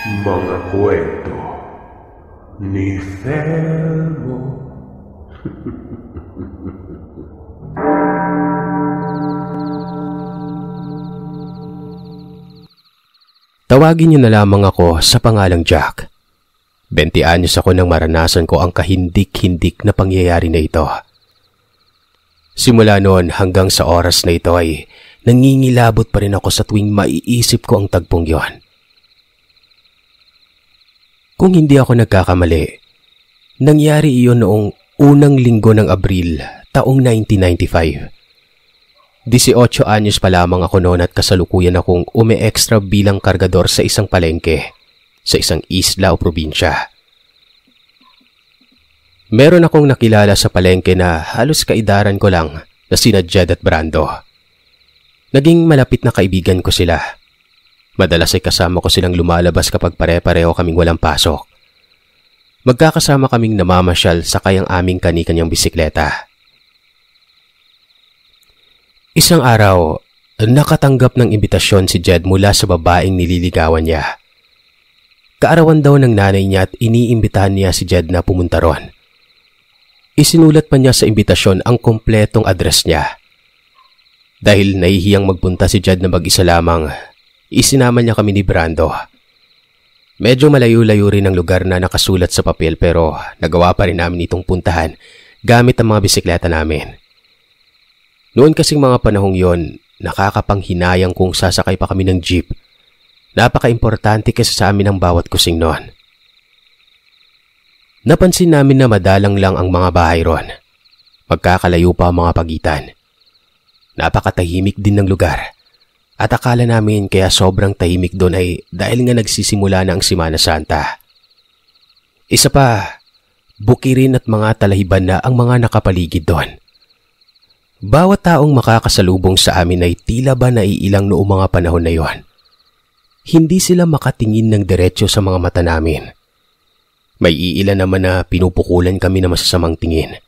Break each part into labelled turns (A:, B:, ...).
A: Mga kwento ni Felmo.
B: Tawagin niyo na lamang ako sa pangalang Jack. 20 anyos ako nang maranasan ko ang kahindik-hindik na pangyayari na ito. Simula noon hanggang sa oras na ito ay nangingilabot pa rin ako sa tuwing maiisip ko ang tagpong yon. Kung hindi ako nagkakamali, nangyari iyon noong unang linggo ng Abril taong 1995. 18 anyos pa lamang ako noon at kasalukuyan akong umi-extra bilang kargador sa isang palengke sa isang isla o probinsya. Meron akong nakilala sa palengke na halos kaidaran ko lang na sina Jed at Brando. Naging malapit na kaibigan ko sila. Madalas ay kasama ko silang lumalabas kapag pare-pareho kaming walang pasok. Magkakasama kaming namamasyal sakay ang aming kani-kanyang bisikleta. Isang araw, nakatanggap ng imbitasyon si Jed mula sa babaeng nililigawan niya. Kaarawan daw ng nanay niya at iniimbitahan niya si Jed na pumunta ron. Isinulat pa niya sa imbitasyon ang kompletong address niya. Dahil nahihiyang magpunta si Jed na mag-isa lamang, isinama niya kami ni Brando. Medyo malayo-layo rin ang lugar na nakasulat sa papel pero nagawa pa rin namin itong puntahan gamit ang mga bisikleta namin. Noon kasing mga panahong yon, nakakapanghinayang kung sasakay pa kami ng jeep. Napaka-importante kasi sa amin ang bawat kusing noon. Napansin namin na madalang lang ang mga bahay ron. Magkakalayo pa ang mga pagitan. Napakatahimik din ng lugar. At akala namin kaya sobrang tahimik doon ay dahil nga nagsisimula na ang Semana Santa. Isa pa, bukirin at mga talahiban na ang mga nakapaligid doon. Bawat taong makakasalubong sa amin ay tila ba naiilang noong mga panahon na yon. Hindi sila makatingin ng diretsyo sa mga mata namin. May iilan naman na pinupukulan kami na masasamang tingin.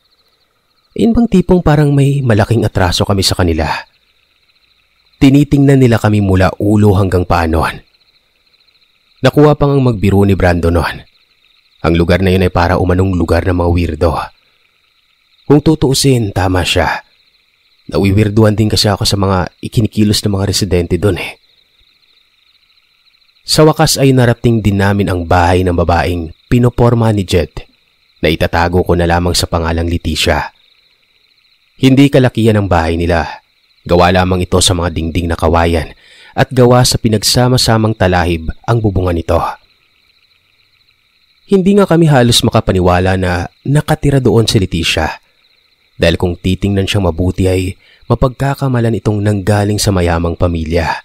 B: Yun bang tipong parang may malaking atraso kami sa kanila. Tinitingnan nila kami mula ulo hanggang paa noon. Nakuha pang ang magbiro ni Brando noon. Ang lugar na yun ay para umanong lugar ng mga weirdo. Kung tutuusin, tama siya. Nawiwirduhan din kasi ako sa mga ikinikilos ng mga residente doon eh. Sa wakas ay narating din namin ang bahay ng babaeng pinoporma ni Jed na itatago ko na lamang sa pangalang Leticia. Hindi kalakihan ang bahay nila. Gawa lamang ito sa mga dingding na kawayan at gawa sa pinagsama-samang talahib ang bubungan nito. Hindi nga kami halos makapaniwala na nakatira doon si Leticia. Dahil kung titingnan siyang mabuti ay mapagkakamalan itong nanggaling sa mayamang pamilya.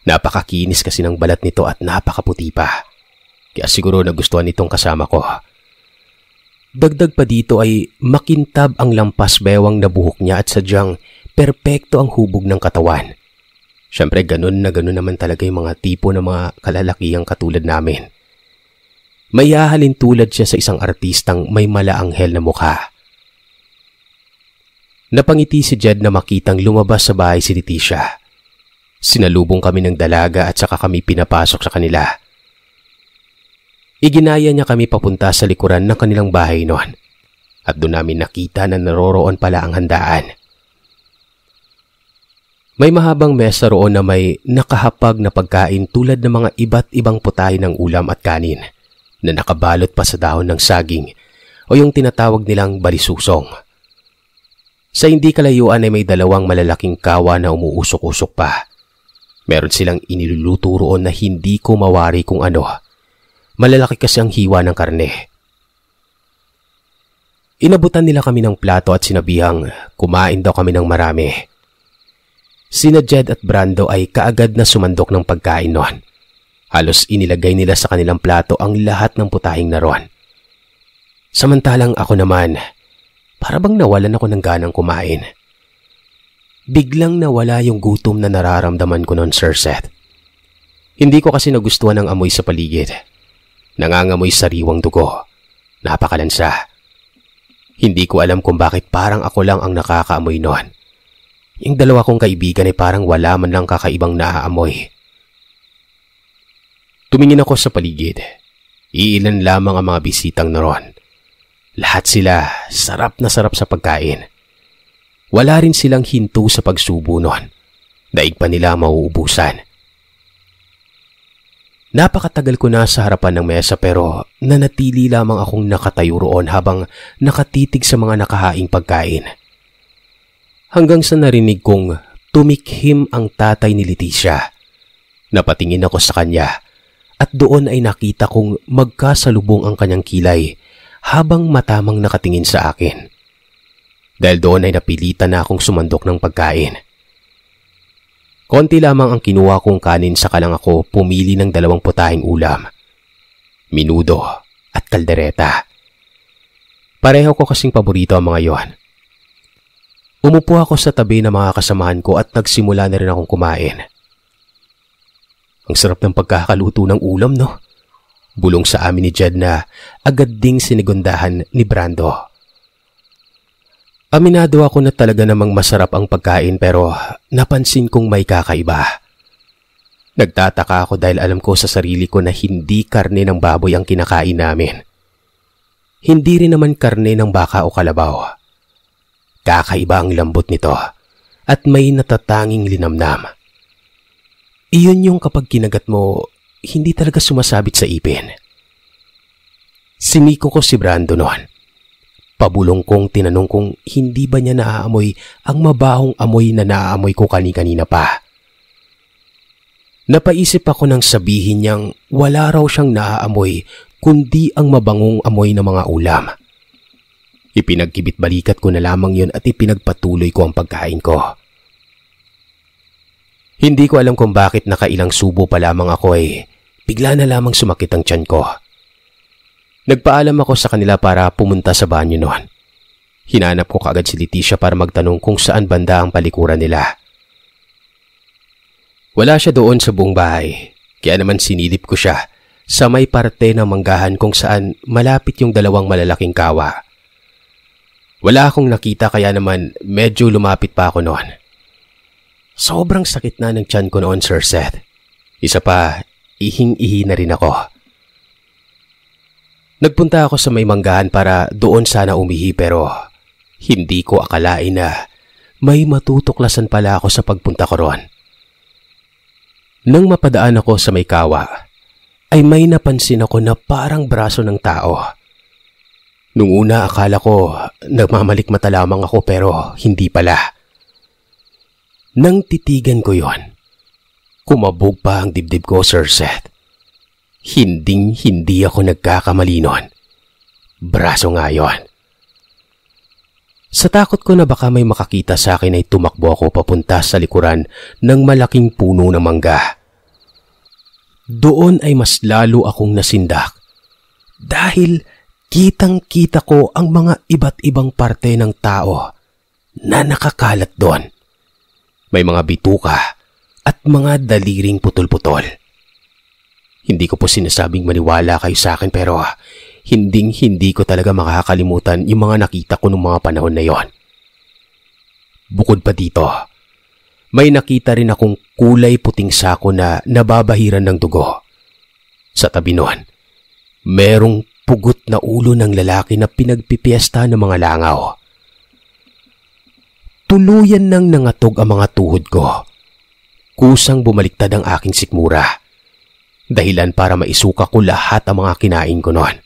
B: Napakakinis kasi ng balat nito at napakaputi pa. Kaya siguro nagustuhan nitong kasama ko. Dagdag pa dito ay makintab ang lampas bewang na buhok niya at sadyang perpekto ang hubog ng katawan. Siyempre ganun naman talaga yung mga tipo ng mga kalalakihang katulad namin. May hahalin tulad siya sa isang artistang may malaanghel na mukha. Napangiti si Jed na makitang lumabas sa bahay si Leticia. Sinalubong kami ng dalaga at saka kami pinapasok sa kanila. Iginaya niya kami papunta sa likuran ng kanilang bahay noon. At doon namin nakita na naroroon pala ang handaan. May mahabang mesa roon na may nakahapag na pagkain tulad ng mga iba't ibang putahe ng ulam at kanin na nakabalot pa sa dahon ng saging o yung tinatawag nilang balisusong. Sa hindi kalayuan ay may dalawang malalaking kawa na umuusok-usok pa. Meron silang iniluluto roon na hindi ko mawari kung ano. Malalaki kasi ang hiwa ng karne. Inabutan nila kami ng plato at sinabihang kumain daw kami ng marami. Sina Jed at Brando ay kaagad na sumandok ng pagkain noon. Halos inilagay nila sa kanilang plato ang lahat ng putahing naroon. Samantalang ako naman, para bang nawalan ako ng ganang kumain. Biglang nawala yung gutom na nararamdaman ko noon, Sir Seth. Hindi ko kasi nagustuhan ang amoy sa paligid. Nangangamoy sariwang dugo. Napakalansa. Hindi ko alam kung bakit parang ako lang ang nakakaamoy noon. Yung dalawa kong kaibigan ay parang wala man lang kakaibang naaamoy. Tumingin ako sa paligid. Iilan lamang ang mga bisitang naroon. Lahat sila sarap na sarap sa pagkain. Wala rin silang hinto sa pagsubo noon. Daig pa nila mauubusan. Napakatagal ko na sa harapan ng mesa pero nanatili lamang akong nakatayo roon habang nakatitig sa mga nakahaing pagkain. Hanggang sa narinig kong tumikhim ang tatay ni Leticia. Napatingin ako sa kanya at doon ay nakita kong magkasalubong ang kanyang kilay habang matamang nakatingin sa akin. Dahil doon ay napilitan na akong sumandok ng pagkain. Konti lamang ang kinuha kong kanin saka lang ako pumili ng 2 putahing ulam. Minudo at kaldereta. Pareho ko kasing paborito ang mga yon. Umupo ako sa tabi ng mga kasamahan ko at nagsimula na rin akong kumain. Ang sarap ng pagkakaluto ng ulam, no? Bulong sa amin ni Jed na agad ding sinigundahan ni Brando. Aminado ako na talaga namang masarap ang pagkain pero napansin kong may kakaiba. Nagtataka ako dahil alam ko sa sarili ko na hindi karne ng baboy ang kinakain namin. Hindi rin naman karne ng baka o kalabaw. Kakaiba ang lambot nito at may natatanging linamnam. Iyon yung kapag kinagat mo, hindi talaga sumasabit sa ipin. Siniko ko si Brando noon. Pabulong kong tinanong kung hindi ba niya naaamoy ang mabahong amoy na naaamoy ko kani-kanina pa. Napaisip ako nang sabihin niyang wala raw siyang naaamoy kundi ang mabangong amoy ng mga ulam. Ipinagkibit balikat ko na lamang yun at ipinagpatuloy ko ang pagkain ko. Hindi ko alam kung bakit nakailang subo pa lamang ako bigla na lamang sumakit ang tiyan ko. Nagpaalam ako sa kanila para pumunta sa banyo noon. Hinanap ko kaagad si Leticia para magtanong kung saan banda ang palikuran nila. Wala siya doon sa buong bahay, kaya naman sinilip ko siya sa may parte ng manggahan kung saan malapit yung 2 malalaking kawa. Wala akong nakita kaya naman medyo lumapit pa ako noon. Sobrang sakit na ng tiyan ko noon, Sir Seth. Isa pa, ihing-ihi na rin ako. Nagpunta ako sa may manggahan para doon sana umihi pero hindi ko akalain na may matutuklasan pala ako sa pagpunta ko roon. Nang mapadaan ako sa may kawa, ay may napansin ako na parang braso ng tao. Nung una akala ko nagmamalikmata lamang ako pero hindi pala. Nang titigan ko yon, kumabog pa ang dibdib ko, Sir Seth. Hindi ako nagkakamali nun. Braso nga yon. Sa takot ko na baka may makakita sa akin ay tumakbo ako papunta sa likuran ng malaking puno ng mangga. Doon ay mas lalo akong nasindak dahil kitang-kita ko ang mga iba't ibang parte ng tao na nakakalat doon. May mga bituka at mga daliring putol-putol. Hindi ko po sinasabing maniwala kayo sa akin pero hindi ko talaga makakalimutan yung mga nakita ko noong mga panahon na yon. Bukod pa dito, may nakita rin akong kulay puting sako na nababahiran ng dugo. Sa tabi nun, merong pugot na ulo ng lalaki na pinagpipiesta ng mga langaw. Tuluyan nang nangatog ang mga tuhod ko. Kusang bumaliktad ang aking sikmura. Dahilan para maisuka ko lahat ang mga kinain ko noon.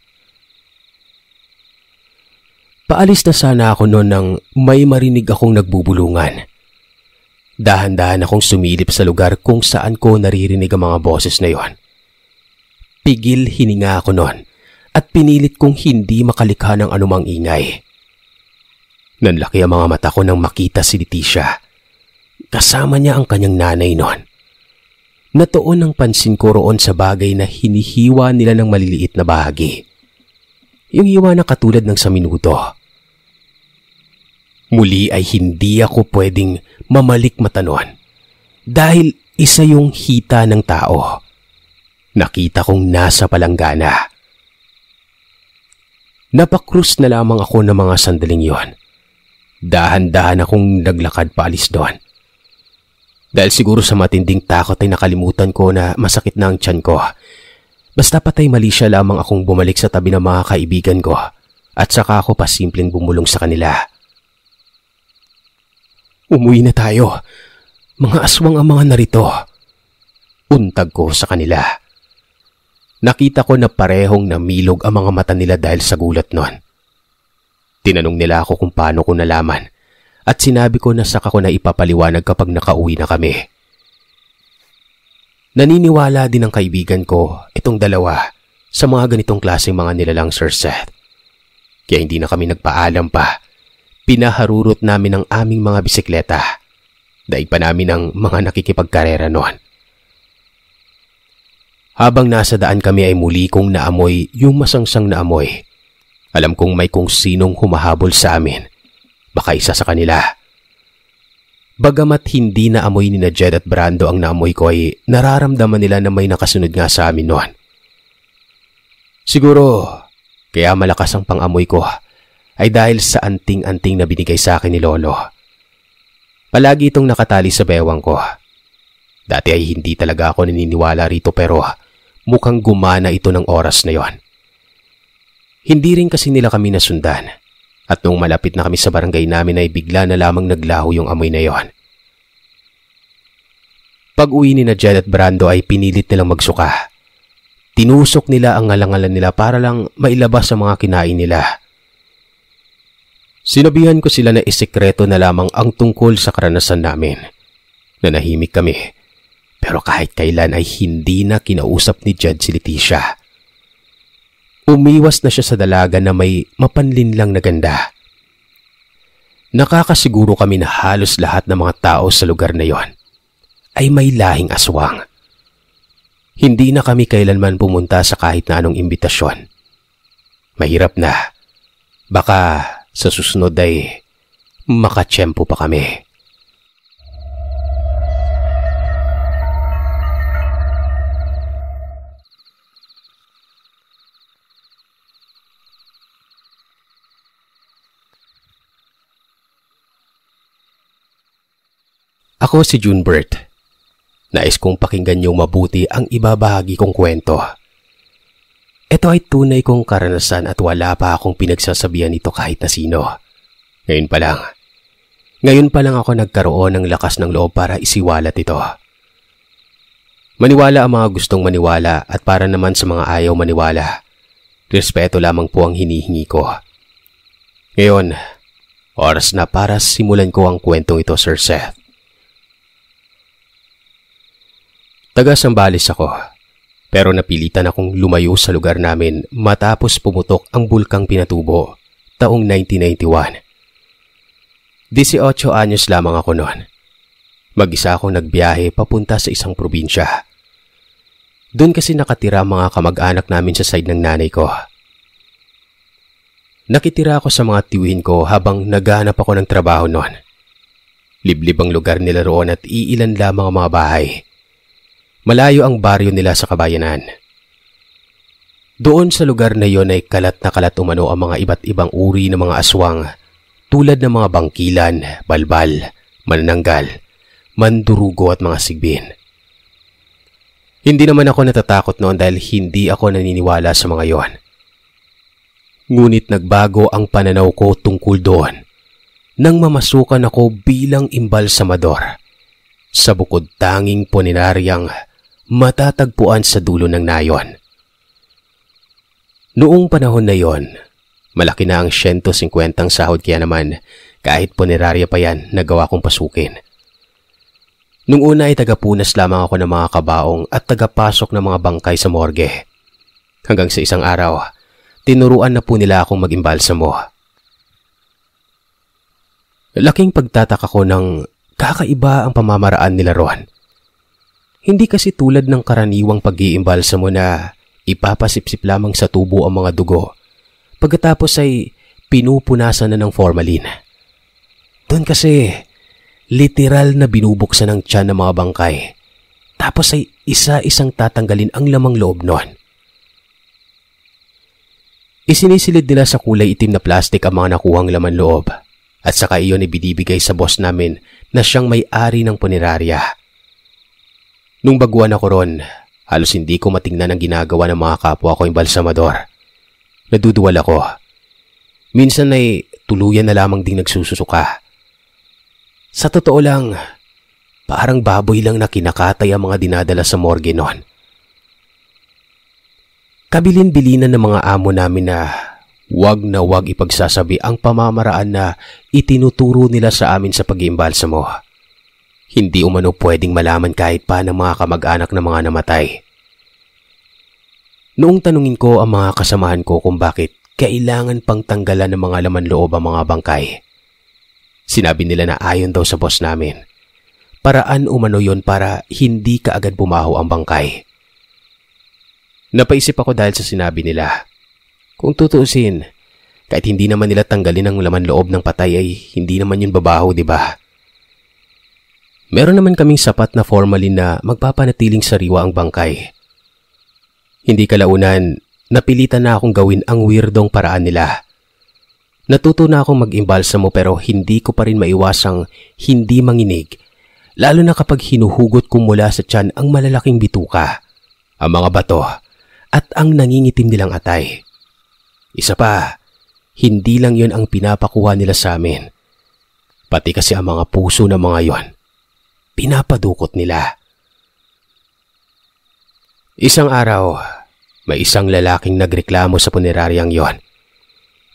B: Paalis na sana ako noon nang may marinig akong nagbubulungan. Dahan-dahan akong sumilip sa lugar kung saan ko naririnig ang mga boses na yon. Pigil hininga ako noon at pinilit kong hindi makalikha ng anumang ingay. Nanlaki ang mga mata ko nang makita si Leticia. Kasama niya ang kanyang nanay noon. Natuon ang pansin ko roon sa bagay na hinihiwa nila ng maliliit na bahagi. Yung hiwa na katulad ng sa minuto. Muli ay hindi ako pwedeng mamalikmata noon dahil isa yung hita ng tao. Nakita kong nasa palanggana. Napakrus na lamang ako ng mga sandaling yon. Dahan-dahan akong naglakad paalis doon. Dahil siguro sa matinding takot ay nakalimutan ko na masakit na ang tiyan ko Basta patay mali siya lamang akong bumalik sa tabi ng mga kaibigan ko at saka ako pa simpleng bumulong sa kanila. Umuwi na tayo. Mga aswang ang mga narito. Untag ko sa kanila. Nakita ko na parehong namilog ang mga mata nila dahil sa gulat nun. Tinanong nila ako kung paano ko nalaman at sinabi ko na saka ko na ipapaliwanag kapag nakauwi na kami. Naniniwala din ang kaibigan ko, itong dalawa, sa mga ganitong klaseng mga nilalang Sir Seth. Kaya hindi na kami nagpaalam pa. Pinaharurot namin ang aming mga bisikleta. Daig pa namin ang mga nakikipagkarera noon. Habang nasa daan kami ay muli kong naamoy yung masangsang na amoy. Alam kong may kung sinong humahabol sa amin. Baka isa sa kanila. Bagamat hindi na amoy ni Jed at Brando ang naamoy ko ay nararamdaman nila na may nakasunod nga sa amin noon. Siguro, kaya malakas ang pang-amoy ko ay dahil sa anting-anting na binigay sa akin ni Lolo. Palagi itong nakatali sa bewang ko. Dati ay hindi talaga ako naniniwala rito pero mukhang gumana ito ng oras na yon. Hindi rin kasi nila kami nasundan. At nung malapit na kami sa barangay namin ay bigla na lamang naglaho yung amoy na yon. Pag-uwi ni Jed at Brando ay pinilit nilang magsuka. Tinusok nila ang ngalangalan nila para lang mailabas ang mga kinain nila. Sinabihan ko sila na isikreto na lamang ang tungkol sa karanasan namin. Nanahimik kami. Pero kahit kailan ay hindi na kinausap ni Jed si Leticia. Umiwas na siya sa dalaga na may mapanlinlang na ganda. Nakakasiguro kami na halos lahat ng mga tao sa lugar na yon ay may lahing aswang. Hindi na kami kailanman pumunta sa kahit na anong imbitasyon. Mahirap na. Baka sa susunod ay makatsyempo pa kami. Ako si Junbert. Nais kong pakinggan niyong mabuti ang ibabahagi kong kwento. Ito ay tunay kong karanasan at wala pa akong pinagsasabihan nito kahit na sino. Ngayon pa lang ako nagkaroon ng lakas ng loob para isiwalat ito. Maniwala ang mga gustong maniwala at para naman sa mga ayaw maniwala, respeto lamang po ang hinihingi ko. Ngayon, oras na para simulan ko ang kwentong ito, Sir Seth. Taga Sambales ako, pero napilitan akong lumayo sa lugar namin matapos pumutok ang bulkang Pinatubo taong 1991. 18 anyos lamang ako noon. Mag-isa akong nagbiyahe papunta sa isang probinsya. Doon kasi nakatira mga kamag-anak namin sa side ng nanay ko. Nakitira ako sa mga tiwihin ko habang naghahanap ako ng trabaho noon. Liblib ang lugar nila roon at iilan lamang ang mga bahay. Malayo ang baryo nila sa kabayanan. Doon sa lugar na yon ay kalat na kalat umano ang mga iba't ibang uri ng mga aswang tulad ng mga bangkilan, balbal, manananggal, mandurugo at mga sigbin. Hindi naman ako natatakot noon dahil hindi ako naniniwala sa mga yon. Ngunit nagbago ang pananaw ko tungkol doon nang mamasukan ako bilang imbalsamador sa bukod tanging puneraryang matatagpuan sa dulo ng nayon. Noong panahon na yon, malaki na ang 150 ang sahod kaya naman kahit punerarya pa yan nagawa kong pasukin. Nung una ay tagapunas lamang ako ng mga kabaong at tagapasok ng mga bangkay sa morgue. Hanggang sa isang araw, tinuruan na po nila akong mag-imbalsamo. Laking pagtataka ko ng kakaiba ang pamamaraan nila roon. Hindi kasi tulad ng karaniwang pag-iimbalsamo na ipapasipsip lamang sa tubo ang mga dugo. Pagkatapos ay pinupunasan na ng formalin. Doon kasi literal na binubuksan ang tiyan ng mga bangkay. Tapos ay isa-isang tatanggalin ang lamang loob noon. Isinisilid nila sa kulay itim na plastik ang mga nakuhang laman loob. At saka iyon ay binibigay sa boss namin na siyang may-ari ng punerarya. Nung baguhan ako ron, Halos hindi ko matingnan ang ginagawa ng mga kapwa ko imbalsamador. Naduduwal ako. Minsan ay tuluyan na lamang ding nagsususuka. Sa totoo lang, parang baboy lang na kinakatay ang mga dinadala sa morgue noon. Kabilin-bilinan ng mga amo namin na wag ipagsasabi ang pamamaraan na itinuturo nila sa amin sa pag-iimbalsamo. Hindi umano pwedeng malaman kahit pa ng mga kamag-anak ng mga namatay. Noong tanungin ko ang mga kasamahan ko kung bakit kailangan pang tanggalan ng mga laman loob ang mga bangkay, sinabi nila na ayon daw sa boss namin. Paraan umano yon para hindi kaagad bumaho ang bangkay. Napaisip ako dahil sa sinabi nila. Kung tutuusin, kahit hindi naman nila tanggalin ang laman loob ng patay ay hindi naman yun babaho, di ba? Meron naman kaming sapat na formalin na magpapanatiling sariwa ang bangkay. Hindi kalaunan, napilitan na akong gawin ang weirdong paraan nila. Natuto na akong mag-imbalsamo pero hindi ko pa rin maiwasang hindi manginig, lalo na kapag hinuhugot ko mula sa tiyan ang malalaking bituka, ang mga bato, at ang nangingitim nilang atay. Isa pa, hindi lang yon ang pinapakuha nila sa amin. Pati kasi ang mga puso ng mga yon, pinapadukot nila. Isang araw, may isang lalaking nagreklamo sa puneraryang yon.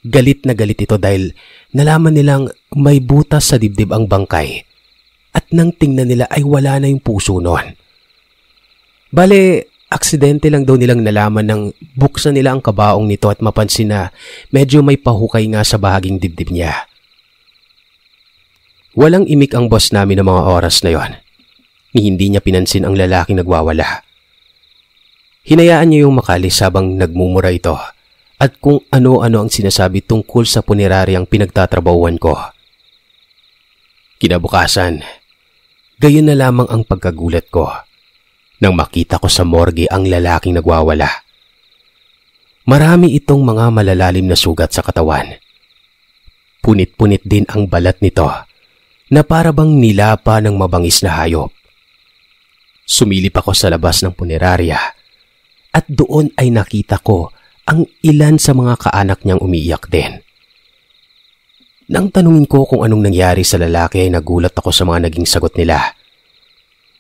B: Galit na galit ito dahil nalaman nilang may butas sa dibdib ang bangkay at nang tingnan nila ay wala na yung puso noon. Bale, aksidente lang daw nilang nalaman nang buksan nila ang kabaong nito at mapansin na medyo may pahukay nga sa bahaging dibdib niya. Walang imik ang boss namin ng mga oras na yon. Ni hindi niya pinansin ang lalaking nagwawala. Hinayaan niya yung makalis habang nagmumura ito at kung ano-ano ang sinasabi tungkol sa puneraryang pinagtatrabahuan ko. Kinabukasan, gayon na lamang ang pagkagulat ko nang makita ko sa morgue ang lalaking nagwawala. Marami itong mga malalalim na sugat sa katawan. Punit-punit din ang balat nito na para bang nilapa ng mabangis na hayop. Sumilip ako sa labas ng punerarya at doon ay nakita ko ang ilan sa mga kaanak niyang umiiyak din. Nang tanungin ko kung anong nangyari sa lalaki ay nagulat ako sa mga naging sagot nila.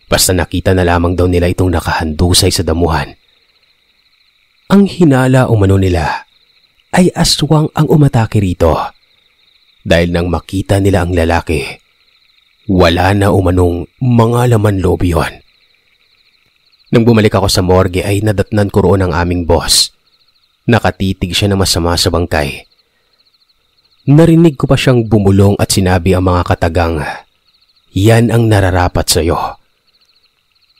B: Basta nakita na lamang daw nila itong nakahandusay sa damuhan. Ang hinala umano nila ay aswang ang umatake rito. Dahil nang makita nila ang lalaki, wala na umanong mga laman loob yun. Nang bumalik ako sa morgue ay nadatnan ko roon ang aming boss. Nakatitig siya na masama sa bangkay. Narinig ko pa siyang bumulong at sinabi ang mga katagang, "Yan ang nararapat sa iyo."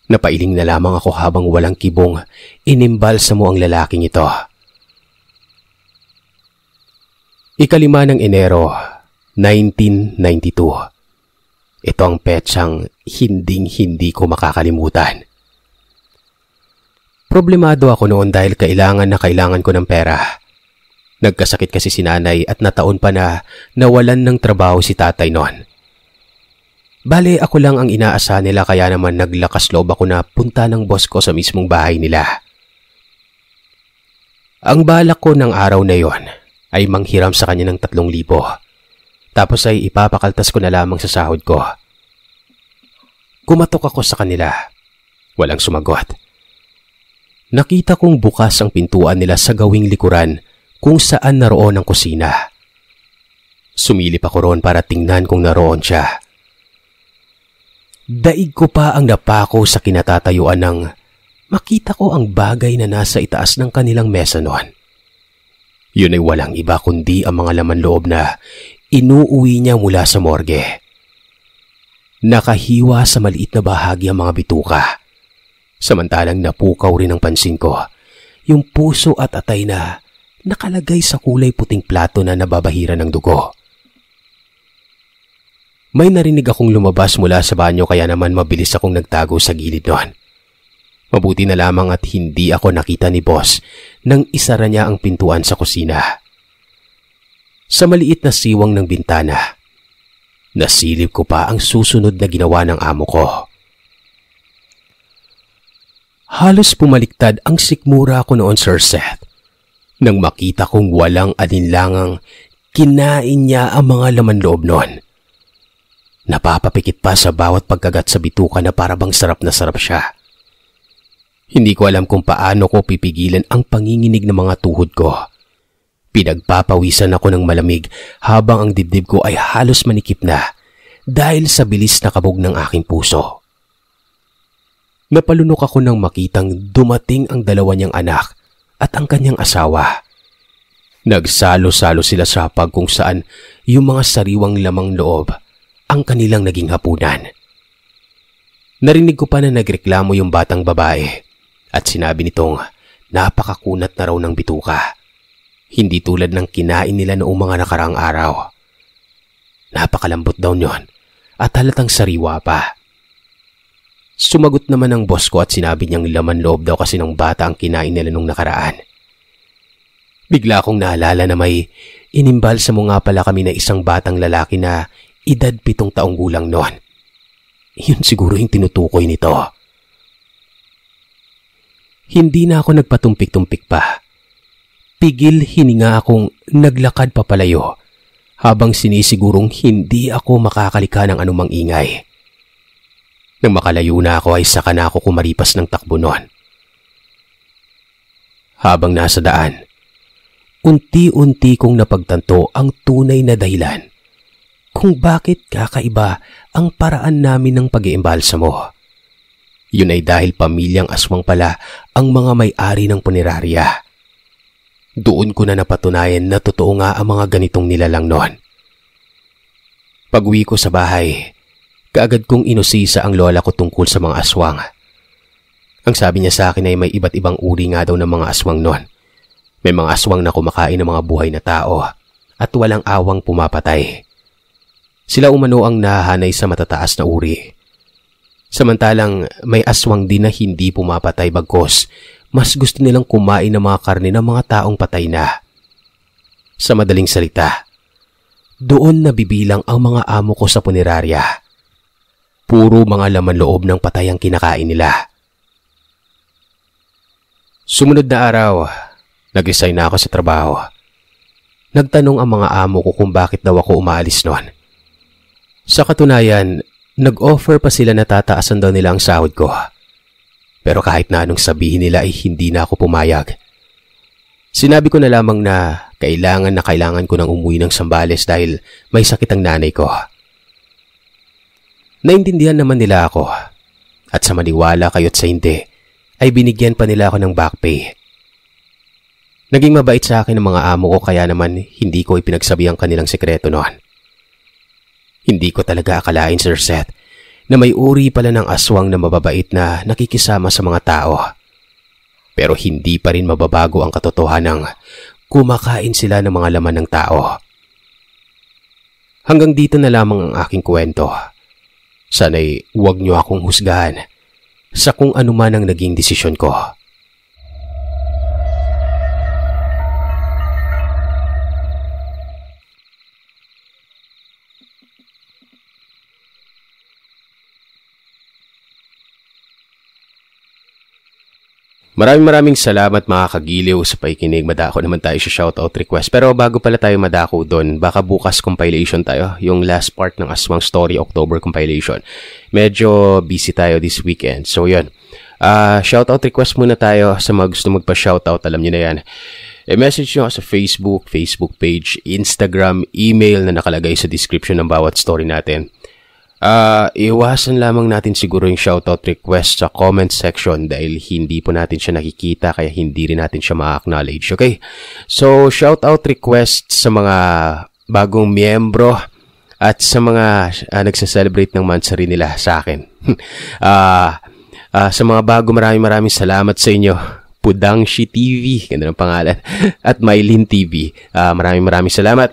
B: Napailing na lamang ako habang walang kibong inimbalsamo ang lalaking ito. 5 ng Enero, 1992. Ito ang petsang hinding-hindi ko makakalimutan. Problemado ako noon dahil kailangan ko ng pera. Nagkasakit kasi si nanay at nataon pa na nawalan ng trabaho si tatay noon. Bale, ako lang ang inaasahan nila kaya naman naglakas loob ako na punta ng boss ko sa mismong bahay nila. Ang balak ko ng araw na yon ay manghiram sa kanya ng 3,000. Tapos ay ipapakaltas ko na lamang sa sahod ko. Kumatok ako sa kanila. Walang sumagot. Nakita kong bukas ang pintuan nila sa gawing likuran kung saan naroon ang kusina. Sumilip ako roon para tingnan kung naroon siya. Daig ko pa ang napako sa kinatatayuan nang makita ko ang bagay na nasa itaas ng kanilang mesa noon. Yun ay walang iba kundi ang mga laman loob na inuuwi niya mula sa morgue. Nakahiwa sa maliit na bahagi ang mga bituka. Samantalang napukaw rin ang pansin ko yung puso at atay na nakalagay sa kulay puting plato na nababahiran ng dugo. May narinig akong lumabas mula sa banyo kaya naman mabilis akong nagtago sa gilid noon. Mabuti na lamang at hindi ako nakita ni boss nang isara niya ang pintuan sa kusina. Sa maliit na siwang ng bintana, nasilip ko pa ang susunod na ginawa ng amo ko. Halos pumaliktad ang sikmura ko noon, Sir Seth, nang makita kong walang alinlangang kinain niya ang mga laman loob noon. Napapapikit pa sa bawat pagkagat sa bituka na parabang sarap na sarap siya. Hindi ko alam kung paano ko pipigilan ang panginginig ng mga tuhod ko. Pinagpapawisan ako ng malamig habang ang dibdib ko ay halos manikip na dahil sa bilis na kabog ng aking puso. Napalunok ako nang makitang dumating ang dalawa niyang anak at ang kanyang asawa. Nagsalo-salo sila sa hapag kung saan yung mga sariwang lamang loob ang kanilang naging hapunan. Narinig ko pa na nagreklamo yung batang babae at sinabi nitong napakakunat na raw ng bituka. Hindi tulad ng kinain nila noong mga nakaraang araw. Napakalambot daw niyon at halatang sariwa pa. Sumagot naman ang boss ko at sinabi niyang laman loob daw kasi ng bata ang kinain nila nung nakaraan. Bigla akong naalala na may inimbalsa mo nga pala kami na isang batang lalaki na edad 7 taong gulang noon. Yun siguro yung tinutukoy nito. Hindi na ako nagpatumpik-tumpik pa. Pigil hininga akong naglakad papalayo habang sinisigurong hindi ako makakalika ng anumang ingay. Nang makalayo na ako ay saka na ako kumaripas ng takbo noon. Habang nasa daan, unti-unti kong napagtanto ang tunay na dahilan kung bakit kakaiba ang paraan namin ng pag-iimbalsa mo. Yun ay dahil pamilyang aswang pala ang mga may-ari ng punerarya. Doon ko na napatunayan na totoo nga ang mga ganitong nilalang noon. Pag-uwi ko sa bahay, kaagad kong inusisa ang lola ko tungkol sa mga aswang. Ang sabi niya sa akin ay may iba't ibang uri nga daw ng mga aswang noon. May mga aswang na kumakain ng mga buhay na tao at walang awang pumapatay. Sila umano ang nahahanay sa matataas na uri. Samantalang may aswang din na hindi pumapatay bagkos mas gusto nilang kumain ng mga karne ng mga taong patay na. Sa madaling salita, doon nabibilang ang mga amo ko sa punerarya. Puro mga laman loob ng patay ang kinakain nila. Sumunod na araw, nag-resign na ako sa trabaho. Nagtanong ang mga amo ko kung bakit daw ako umaalis noon. Sa katunayan, nag-offer pa sila na tataasan daw nila ang sahod ko. Pero kahit na anong sabihin nila ay hindi na ako pumayag. Sinabi ko na lamang na kailangan ko nang umuwi ng Zambales dahil may sakit ang nanay ko. Naintindihan naman nila ako at sa maniwala kayo't sa hindi ay binigyan pa nila ako ng back pay. Naging mabait sa akin ang mga amo ko kaya naman hindi ko ipinagsabi ang kanilang sekreto noon. Hindi ko talaga akalain, Sir Seth, na may uri pala ng aswang na mababait na nakikisama sa mga tao. Pero hindi pa rin mababago ang katotohanang kumakain sila ng mga laman ng tao. Hanggang dito na lamang ang aking kwento. Sana'y huwag niyo akong husgahan sa kung ano man ang naging desisyon ko. Maraming salamat mga kagiliw sa pakikinig. Madako naman tayo sa shoutout request. Pero bago pala tayo madako doon, baka bukas compilation tayo. Yung last part ng Aswang Story October compilation. Medyo busy tayo this weekend. So yun. Shoutout request muna tayo sa mga gusto magpa-shoutout. Alam nyo na yan. I-message nyo sa Facebook page, Instagram, email na nakalagay sa description ng bawat story natin. Iwasan lamang natin siguro yung shoutout request sa comment section dahil hindi po natin siya nakikita kaya hindi rin natin siya ma-acknowledge. Okay? So, shoutout request sa mga bagong miyembro at sa mga nagsa-celebrate ng monthsary nila sa akin. Sa mga bago, maraming salamat sa inyo. Pudangshi TV, ganda ng pangalan, at Mylin TV. Maraming salamat.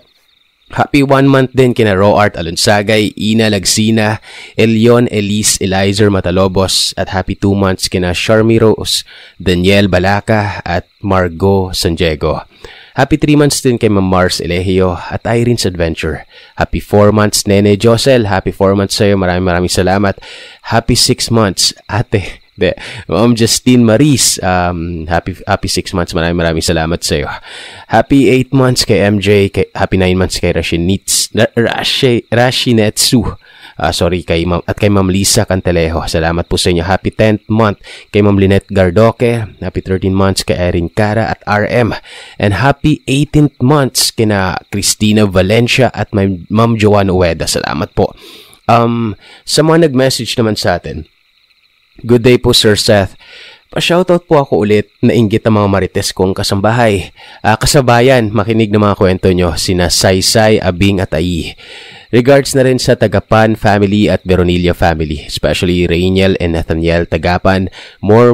B: Happy 1 month din kina Roart Alonsagay, Ina Lagsina, Elion Elise Elizer Matalobos at happy 2 months kina Charmy Rose, Daniel Balaca at Margot San Diego. Happy 3 months din kay Ma'am Mars Elegio at Irene's Adventure. Happy 4 months Nene Josel, happy 4 months sa'yo, maraming salamat. Happy 6 months Ate Ma'am Justine Maris, happy 6 months. Maraming salamat sa iyo. Happy 8 months kay MJ, happy 9 months kay Rashinetsu. Kay Ma'am Lisa Cantalejo. Salamat po sa inyo. Happy 10th month kay Ma'am Lynette Gardoque. Happy 13 months kay Erin Cara at RM. And happy 18th months kina Cristina Valencia at Ma'am Joanne Ueda. Salamat po. Sa mga nag-message naman sa atin, good day po, Sir Seth. Pa-shoutout po ako ulit, nainggit ang mga marites kong kasabayan, makinig ng mga kwento nyo, sina Saysay, Abing at Ai. Regards na rin sa Tagapan family at Veronilla family, especially Rainiel and Nathaniel Tagapan. More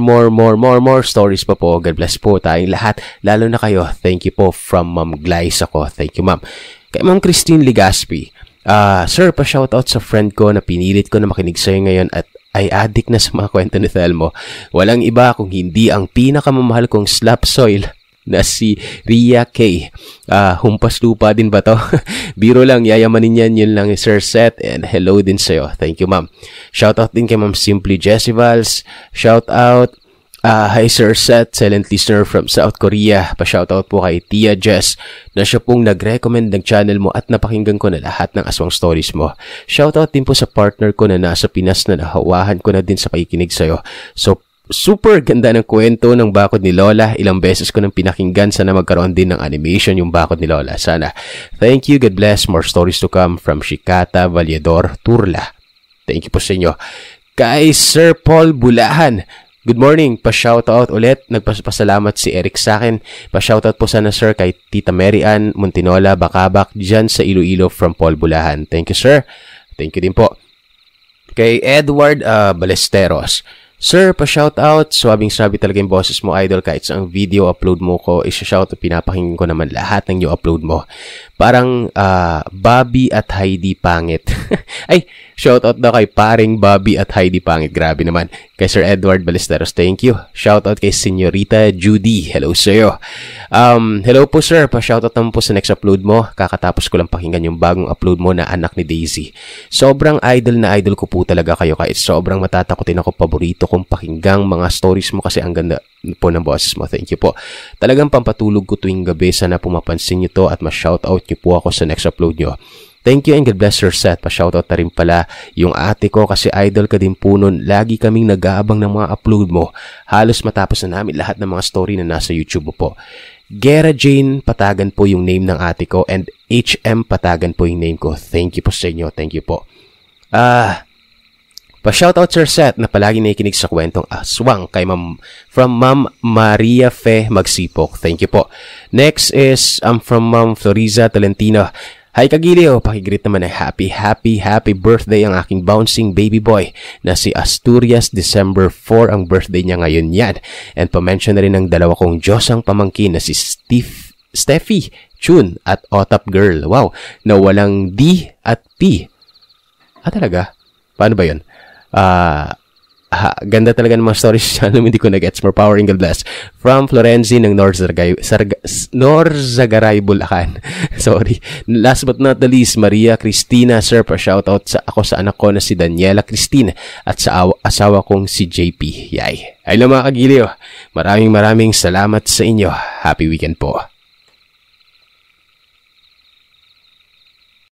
B: stories pa po. God bless po tayong lahat, lalo na kayo. Thank you po from Ma'am Glyce ako. Thank you, Ma'am. Kay Ma'am Christine Ligaspi, Sir, pa-shoutout sa friend ko na pinilit ko na makinig sa'yo ngayon at ay addict na sa mga kwento ni Thelmo. Walang iba kung hindi ang pinakamamahal kong slap soil na si Ria K. Humpas lupa din ba to? Biro lang, yayamanin yan. Yun lang, Sir Seth. And hello din sa'yo. Thank you, Ma'am. Shoutout din kay Ma'am Simply Jessivals. Shoutout. Hi Sir Seth, silent listener from South Korea. Pa-shoutout po kay Tia Jess na siya pong nag-recommend ng channel mo at napakinggan ko na lahat ng aswang stories mo. Shoutout din po sa partner ko na nasa Pinas na nahawahan ko na din sa pakikinig sa'yo. So, super ganda ng kwento ng Bakod ni Lola. Ilang beses ko nang pinakinggan. Sana magkaroon din ng animation yung Bakod ni Lola. Sana. Thank you. God bless. More stories to come from Shikata Valledor, Turla. Thank you po sa inyo. Kay Sir Paul Bulahan, good morning, pa-shoutout ulit. Nagpasalamat si Eric sa akin. Pa-shoutout po sana, sir, kay Tita Mary Ann Montinola Bakabak dyan sa Iloilo from Paul Bulahan. Thank you, sir. Thank you din po. Kay Edward Balesteros, sir, pa-shoutout. Swabing-swabi talaga yung boses mo, idol. Kahit sa video upload mo ko, isa-shoutout. Pinapakinggan ko naman lahat ng new upload mo. Parang Bobby at Heidi Pangit. Ay, shoutout daw kay paring Bobby at Heidi Pangit. Grabe naman. Kay Sir Edward Balesteros, thank you. Shoutout kay Señorita Judy. Hello sa'yo. Hello po sir. Pa-shoutout naman po sa next upload mo. Kakatapos ko lang pakinggan yung bagong upload mo na Anak ni Daisy. Sobrang idol na idol ko po talaga kayo. Kahit sobrang matatakotin ako, paborito kong pakinggang mga stories mo kasi ang ganda po ng boses mo. Thank you po. Talagang pampatulog ko tuwing gabi. Sana pumapansin nyo to at ma-shoutout nyo po ako sa next upload nyo. Thank you and God bless Sir Seth. Pa-shoutout na rin pala yung ate ko kasi idol ka din po nun. Lagi kaming nag-aabang ng mga upload mo. Halos matapos na namin lahat ng mga story na nasa YouTube po. Gera Jane Patagan po yung name ng ate ko and HM Patagan po yung name ko. Thank you po sa inyo. Thank you po. Pa-shoutout Sir Seth na palagi nakikinig sa kwentong aswang kay from Ma'am Maria Fe Magsipok. Thank you po. Next is from Ma'am Floriza Tolentino. Hi Kagilio, pakigreet naman ay happy birthday ang aking bouncing baby boy na si Asturias. December 4 ang birthday niya ngayon yan. And pa-mention na rin ng dalawa kong Diyosang pamangkin na si Steffi Chun at Otap Girl. Wow, na walang D at P. Talaga? Paano ba yun? Ganda talaga ng mga stories siya. Hindi ko na-gets. More power and God bless. From Florenzi ng Norzagaray, Bulacan. Sorry. Last but not the least, Maria Cristina. Sir, pa-shoutout ako sa anak ko na si Daniela Cristina at sa asawa kong si JP. Yay. Ay lang mga Kagilio. Maraming salamat sa inyo. Happy weekend po.